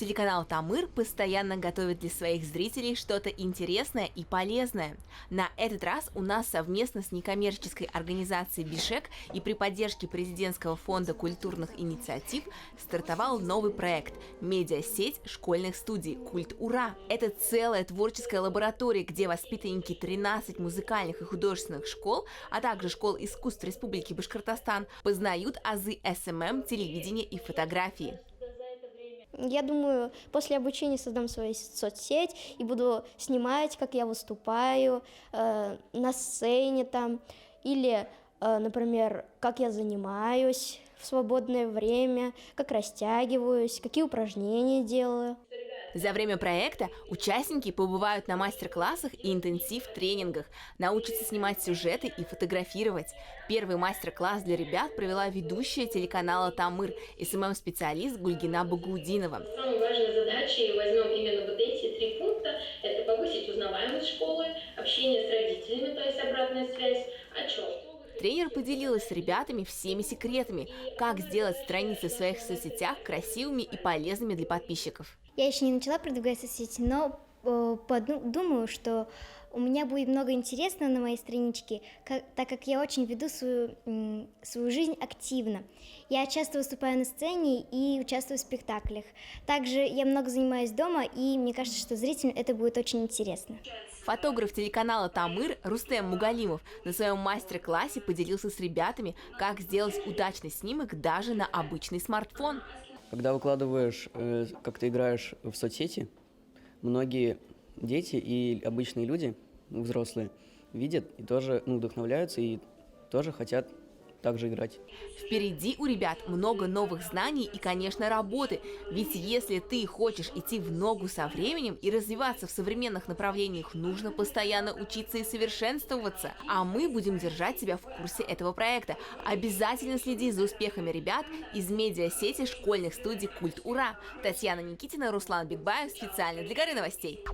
Телеканал Тамыр постоянно готовит для своих зрителей что-то интересное и полезное. На этот раз у нас совместно с некоммерческой организацией «Бишек» и при поддержке президентского фонда культурных инициатив стартовал новый проект – медиасеть школьных студий «Культ Ура». Это целая творческая лаборатория, где воспитанники 13 музыкальных и художественных школ, а также школ искусств Республики Башкортостан познают азы СММ, телевидения и фотографии. Я думаю, после обучения создам свою соцсеть и буду снимать, как я выступаю на сцене там, или, например, как я занимаюсь в свободное время, как растягиваюсь, какие упражнения делаю. За время проекта участники побывают на мастер-классах и интенсив-тренингах, научатся снимать сюжеты и фотографировать. Первый мастер-класс для ребят провела ведущая телеканала Тамыр, СММ-специалист Гульгина Багаудинова. Самой важной задачей возьмем именно вот эти 3 пункта. Это повысить узнаваемость школы, общение с родителями, то есть обратная связь, отчет. Тренер поделилась с ребятами всеми секретами, как сделать страницы в своих соцсетях красивыми и полезными для подписчиков. Я еще не начала продвигать соцсети, но думаю, что у меня будет много интересного на моей страничке, так как я очень веду свою жизнь активно. Я часто выступаю на сцене и участвую в спектаклях. Также я много занимаюсь дома, и мне кажется, что зрителям это будет очень интересно. Фотограф телеканала Тамыр Рустем Мугалимов на своем мастер-классе поделился с ребятами, как сделать удачный снимок даже на обычный смартфон. Когда выкладываешь, как ты играешь в соцсети, многие дети и обычные люди, взрослые, видят и тоже вдохновляются и тоже хотят так же играть. Впереди у ребят много новых знаний и, конечно, работы. Ведь если ты хочешь идти в ногу со временем и развиваться в современных направлениях, нужно постоянно учиться и совершенствоваться. А мы будем держать тебя в курсе этого проекта. Обязательно следи за успехами ребят из медиасети школьных студий «Культ Ура». Татьяна Никитина, Руслан Бикбаев. Специально для Горы новостей.